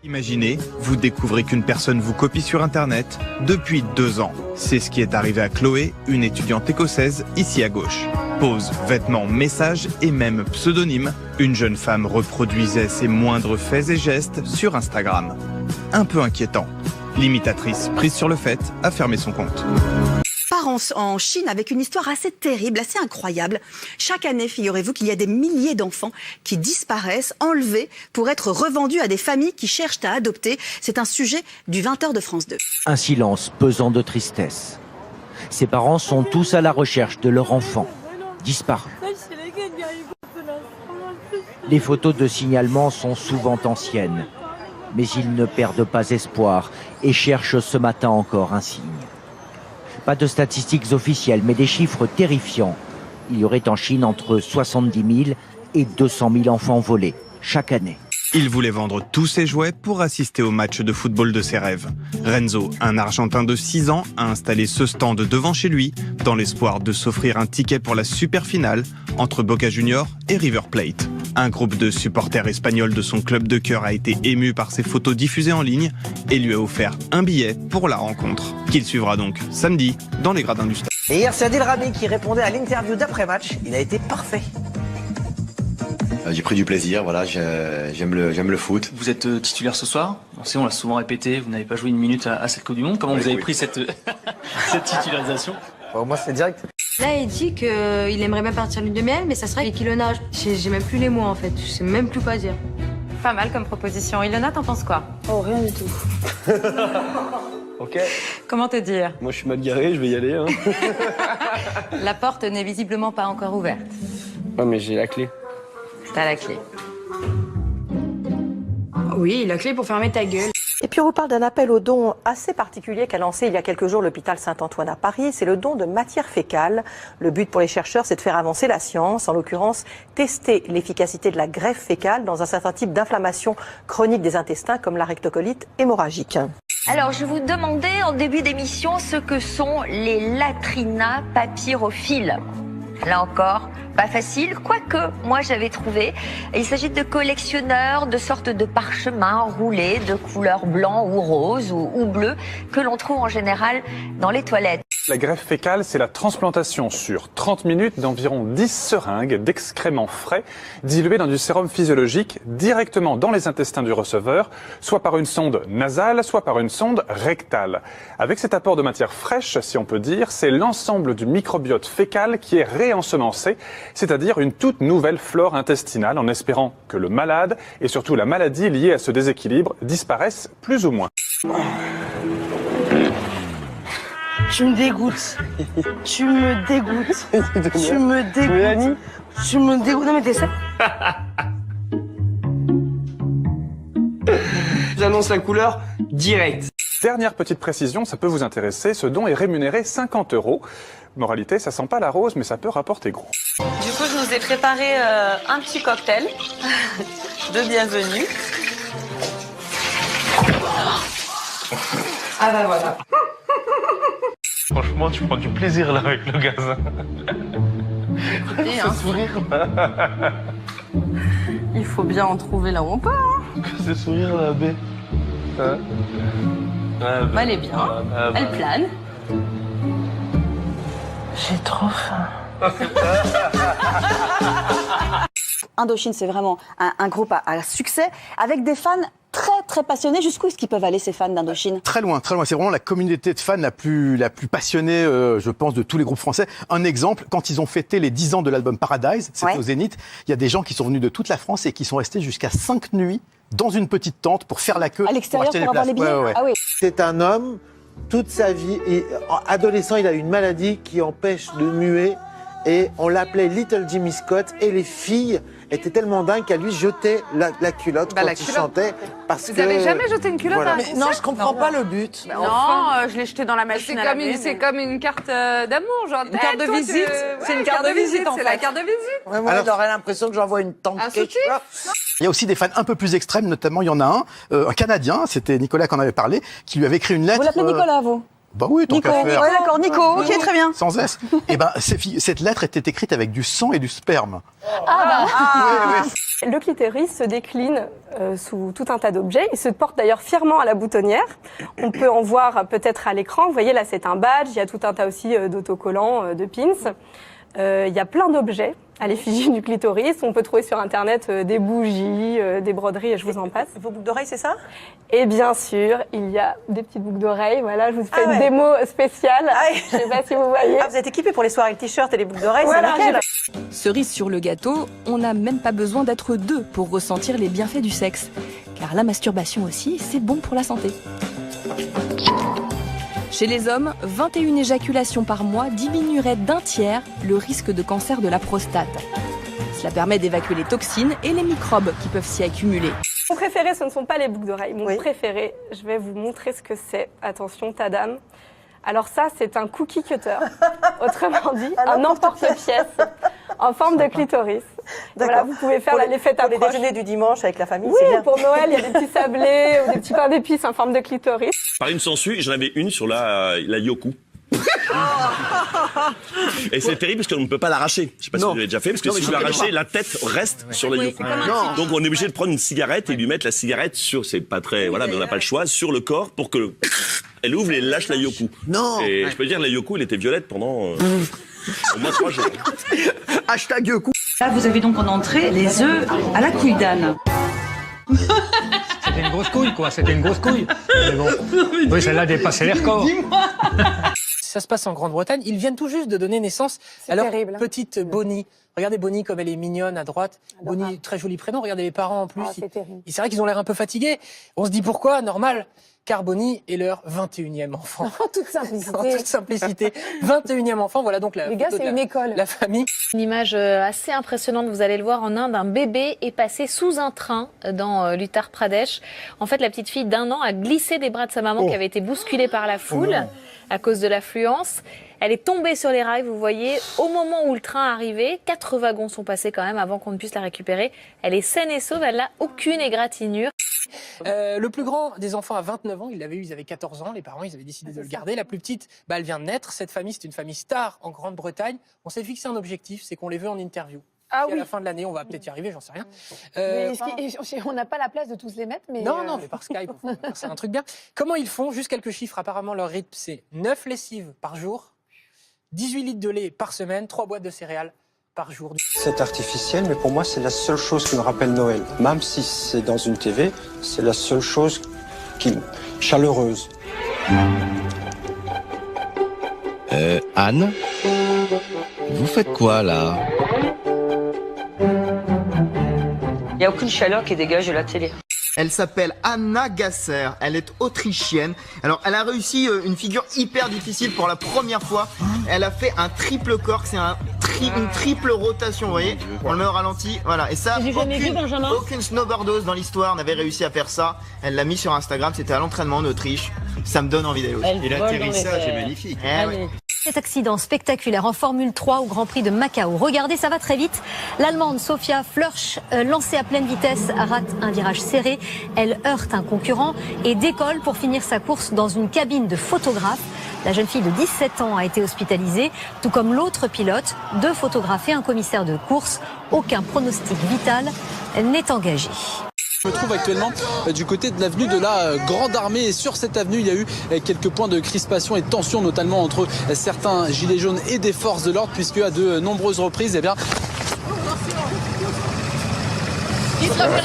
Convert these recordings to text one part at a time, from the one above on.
Imaginez, vous découvrez qu'une personne vous copie sur Internet depuis 2 ans. C'est ce qui est arrivé à Chloé, une étudiante écossaise, ici à gauche. Pose, vêtements, messages et même pseudonyme, une jeune femme reproduisait ses moindres faits et gestes sur Instagram. Un peu inquiétant. L'imitatrice, prise sur le fait, a fermé son compte. En Chine avec une histoire assez terrible, assez incroyable. Chaque année, figurez-vous qu'il y a des milliers d'enfants qui disparaissent, enlevés pour être revendus à des familles qui cherchent à adopter. C'est un sujet du 20h de France 2. Un silence pesant de tristesse. Ces parents sont tous à la recherche de leur enfant, disparu. Les photos de signalement sont souvent anciennes, mais ils ne perdent pas espoir et cherchent ce matin encore un signe. Pas de statistiques officielles, mais des chiffres terrifiants. Il y aurait en Chine entre 70 000 et 200 000 enfants volés chaque année. Il voulait vendre tous ses jouets pour assister au match de football de ses rêves. Renzo, un Argentin de 6 ans, a installé ce stand devant chez lui dans l'espoir de s'offrir un ticket pour la super finale entre Boca Juniors et River Plate. Un groupe de supporters espagnols de son club de cœur a été ému par ces photos diffusées en ligne et lui a offert un billet pour la rencontre, qu'il suivra donc samedi dans les gradins du stade. Et hier, c'est Adil Rami qui répondait à l'interview d'après-match. Il a été parfait. J'ai pris du plaisir, voilà, j'aime le foot. Vous êtes titulaire ce soir. On l'a souvent répété, vous n'avez pas joué une minute à cette Coupe du Monde. Comment vous avez pris cette titularisation? Moi, c'est direct. Là, il dit qu'il aimerait bien partir lune de miel, mais ça serait avec Ilona. J'ai même plus les mots, en fait. Je sais même plus quoi dire. Pas mal comme proposition. Ilona, t'en penses quoi? Oh, rien du tout. Ok. Comment te dire? Moi, je suis mal garé, je vais y aller. Hein. La porte n'est visiblement pas encore ouverte. Ouais, mais j'ai la clé. T'as la clé. Oui, la clé pour fermer ta gueule. Et puis on vous parle d'un appel aux dons assez particulier qu'a lancé il y a quelques jours l'hôpital Saint-Antoine à Paris. C'est le don de matière fécale. Le but pour les chercheurs, c'est de faire avancer la science, en l'occurrence tester l'efficacité de la greffe fécale dans un certain type d'inflammation chronique des intestins comme la rectocolite hémorragique. Alors, je vous demandais en début d'émission ce que sont les latrina papyrophiles. Là encore, pas facile, quoique moi j'avais trouvé. Il s'agit de collectionneurs, de sortes de parchemins roulés de couleur blanc ou rose ou bleu que l'on trouve en général dans les toilettes. La greffe fécale, c'est la transplantation sur 30 minutes d'environ 10 seringues d'excréments frais dilués dans du sérum physiologique directement dans les intestins du receveur, soit par une sonde nasale, soit par une sonde rectale. Avec cet apport de matière fraîche, si on peut dire, c'est l'ensemble du microbiote fécal qui est réensemencé, c'est-à-dire une toute nouvelle flore intestinale, en espérant que le malade et surtout la maladie liée à ce déséquilibre disparaissent plus ou moins. Tu me dégoûtes. Tu me dégoûtes. Tu me dégoûtes. Tu me dégoûtes. Non mais t'es ça. J'annonce la couleur direct. Dernière petite précision, ça peut vous intéresser, ce don est rémunéré 50 €. Moralité, ça sent pas la rose, mais ça peut rapporter gros. Du coup, je nous ai préparé un petit cocktail de bienvenue. Ah bah voilà. Franchement, tu prends du plaisir là avec le gaz. Écoutez, hein, sourire. il faut bien en trouver là où on peut. Hein. Ce sourire là, B. Hein? Bah, elle est bien. Elle plane. J'ai trop faim. Indochine, c'est vraiment un groupe à succès, avec des fans très passionnés. Jusqu'où est-ce qu'ils peuvent aller, ces fans d'Indochine? Très loin. C'est vraiment la communauté de fans la plus passionnée, je pense, de tous les groupes français. Un exemple, quand ils ont fêté les 10 ans de l'album Paradise, c'était au Zénith, il y a des gens qui sont venus de toute la France et qui sont restés jusqu'à 5 nuits dans une petite tente pour faire la queue. À l'extérieur pour avoir les billets. Ouais. Ah oui. C'est un homme, toute sa vie, adolescent, il a une maladie qui empêche de muer et on l'appelait Little Jimmy Scott et les filles étaient tellement dingues qu'à lui jeter la culotte quand il chantait. Parce Vous avez jamais jeté une culotte à un Mais non, je comprends pas le but. Non, je l'ai jeté dans la machine à laver. C'est comme une carte d'amour, genre. Une carte de visite. C'est une carte de visite, en fait. C'est la carte de visite. Ouais, moi, j'aurais l'impression que j'envoie une tente ketchup. Il y a aussi des fans un peu plus extrêmes, notamment il y en a un Canadien, c'était Nicolas qui en avait parlé, qui lui avait écrit une lettre. Vous l'appelez Nicolas, vous? Bah oui, tant Nico, qu'à faire. ouais, d'accord, Nico, ok, très bien. Sans S. Eh ben, cette lettre était écrite avec du sang et du sperme. Le clitoris se décline sous tout un tas d'objets. Il se porte d'ailleurs fièrement à la boutonnière. On peut en voir peut-être à l'écran. Vous voyez, là, c'est un badge. Il y a tout un tas aussi d'autocollants, de pins. Il y a plein d'objets à l'effigie du clitoris. On peut trouver sur Internet des bougies, des broderies, et je vous en passe. Vos boucles d'oreilles, c'est ça? Et bien sûr, il y a des petites boucles d'oreilles. Voilà, je vous fais une démo spéciale. Je sais pas si vous voyez. Vous êtes équipé pour les soirées avec t-shirt et les boucles d'oreilles, Voilà, c'est nickel. Cerise sur le gâteau, on n'a même pas besoin d'être deux pour ressentir les bienfaits du sexe. Car la masturbation aussi, c'est bon pour la santé. Chez les hommes, 21 éjaculations par mois diminueraient d'un tiers le risque de cancer de la prostate. Cela permet d'évacuer les toxines et les microbes qui peuvent s'y accumuler. Mon préféré, ce ne sont pas les boucles d'oreilles. Mon préféré, je vais vous montrer ce que c'est. Attention, Tadam. Alors ça, c'est un cookie cutter. Autrement dit, un emporte-pièce en forme de clitoris. Voilà, vous pouvez faire l'effet pour les déjeuners du dimanche avec la famille, oui, c'est bien. Pour Noël, il y a des petits sablés ou des petits pains d'épices en forme de clitoris. Par une sangsue, j'en avais une sur la Yoku. Et c'est terrible parce qu'on ne peut pas l'arracher. Je sais pas si vous l'avez déjà fait, parce que si vous l'arrachez, la tête reste sur la Yoku. Donc on est obligé de prendre une cigarette et lui mettre la cigarette sur, c'est pas très, voilà, mais on n'a pas le choix, sur le corps pour que elle ouvre et lâche la Yoku. Non. Et je peux dire, la Yoku, elle était violette pendant au moins 3 jours. Hashtag Yoku. Là, vous avez donc en entrée les œufs à la couille d'âne. C'était une grosse couille, quoi. C'était une grosse couille. Mais bon. Oui, celle-là a dépassé les records. Ça se passe en Grande-Bretagne. Ils viennent tout juste de donner naissance à leur petite Bonnie. Regardez Bonnie comme elle est mignonne à droite. Bonnie, très joli prénom. Regardez les parents en plus. C'est vrai qu'ils ont l'air un peu fatigués. On se dit pourquoi? Normal. Car Bonnie est leur 21e enfant. En toute simplicité. En toute simplicité. 21e enfant, voilà donc la Les gars, photo c'est de une école. La famille. Une image assez impressionnante, vous allez le voir en Inde, un bébé est passé sous un train dans l'Uttar Pradesh. En fait, la petite fille d'1 an a glissé des bras de sa maman qui avait été bousculée par la foule à cause de l'affluence. Elle est tombée sur les rails, vous voyez, au moment où le train arrivait. 4 wagons sont passés quand même avant qu'on ne puisse la récupérer. Elle est saine et sauve, elle n'a aucune égratignure. Le plus grand des enfants a 29 ans, il l'avait eu, ils avaient 14 ans, les parents ils avaient décidé de le garder. La plus petite, elle vient de naître. Cette famille, c'est une famille star en Grande-Bretagne. On s'est fixé un objectif, c'est qu'on les veut en interview. À la fin de l'année, on va peut-être y arriver, j'en sais rien. On n'a pas la place de tous les mettre, mais... Non, mais par Skype, c'est un truc bien. Comment ils font? Juste quelques chiffres, apparemment leur rythme, c'est 9 lessives par jour, 18 litres de lait par semaine, 3 boîtes de céréales par jour. C'est artificiel, mais pour moi, c'est la seule chose qui me rappelle Noël. Même si c'est dans une TV, c'est la seule chose qui chaleureuse. Anne, vous faites quoi là? Il n'y a aucune chaleur qui dégage de la télé. Elle s'appelle Anna Gasser, elle est autrichienne. Alors elle a réussi une figure hyper difficile pour la première fois. Elle a fait un triple cork, c'est une triple rotation, vous voyez. On le met au ralenti, voilà. Et ça, aucune snowboardeuse dans l'histoire n'avait réussi à faire ça. Elle l'a mis sur Instagram, c'était à l'entraînement en Autriche. Ça me donne envie d'aller aussi. Et l'atterrissage est magnifique. Oui. Cet accident spectaculaire en Formule 3 au Grand Prix de Macao. Regardez, ça va très vite. L'Allemande Sophia Flörsch, lancée à pleine vitesse, rate un virage serré. Elle heurte un concurrent et décolle pour finir sa course dans une cabine de photographe. La jeune fille de 17 ans a été hospitalisée, tout comme l'autre pilote, 2 photographes et un commissaire de course. Aucun pronostic vital n'est engagé. Je me trouve actuellement du côté de l'avenue de la Grande Armée et sur cette avenue il y a eu quelques points de crispation et de tension notamment entre certains gilets jaunes et des forces de l'ordre puisque à de nombreuses reprises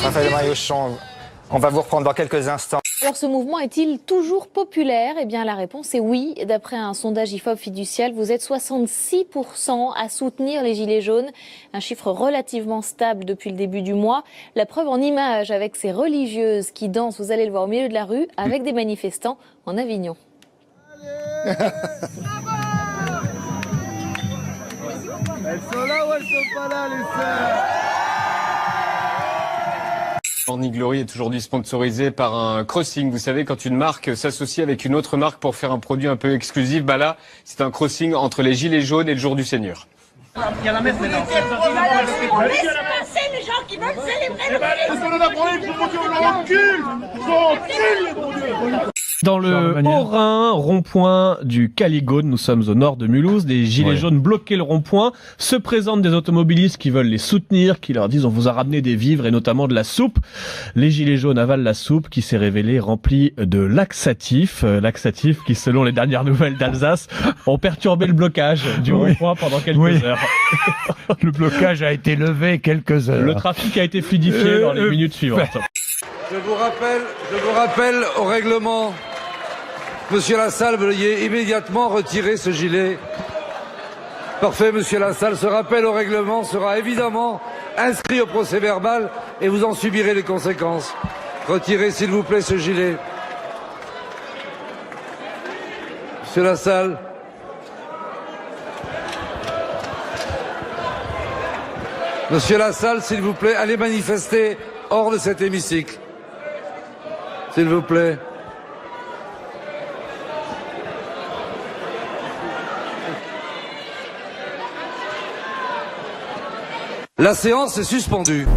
Raphaël Maillauchon, on va vous reprendre dans quelques instants. Alors ce mouvement est-il toujours populaire? Eh bien la réponse est oui. D'après un sondage IFOP fiducial, vous êtes 66% à soutenir les Gilets jaunes. Un chiffre relativement stable depuis le début du mois. La preuve en images avec ces religieuses qui dansent, vous allez le voir au milieu de la rue, avec des manifestants en Avignon. Elles sont là ou elles sont pas là, les sœurs? Morning Glory est aujourd'hui sponsorisé par un crossing. Vous savez, quand une marque s'associe avec une autre marque pour faire un produit un peu exclusif, bah là, c'est un crossing entre les Gilets jaunes et le Jour du Seigneur. Il y a la messe maintenant. Laissez passer les gens qui veulent célébrer le Parce qu'on en a parlé, ils sont motivés, on recule. Ils sont en cul, les bons dieux. Dans le Haut-Rhin, rond-point du Caligone, nous sommes au nord de Mulhouse, des gilets jaunes bloquaient le rond-point, se présentent des automobilistes qui veulent les soutenir, qui leur disent on vous a ramené des vivres et notamment de la soupe. Les gilets jaunes avalent la soupe qui s'est révélée remplie de laxatifs qui selon les dernières nouvelles d'Alsace ont perturbé le blocage du rond-point pendant quelques heures. Le blocage a été levé quelques heures. Le trafic a été fluidifié dans les minutes suivantes. Je vous rappelle au règlement. Monsieur Lassalle, veuillez immédiatement retirer ce gilet. Parfait, monsieur Lassalle. Ce rappel au règlement sera évidemment inscrit au procès-verbal et vous en subirez les conséquences. Retirez, s'il vous plaît, ce gilet. Monsieur Lassalle. Monsieur Lassalle, s'il vous plaît, allez manifester hors de cet hémicycle. S'il vous plaît. La séance est suspendue.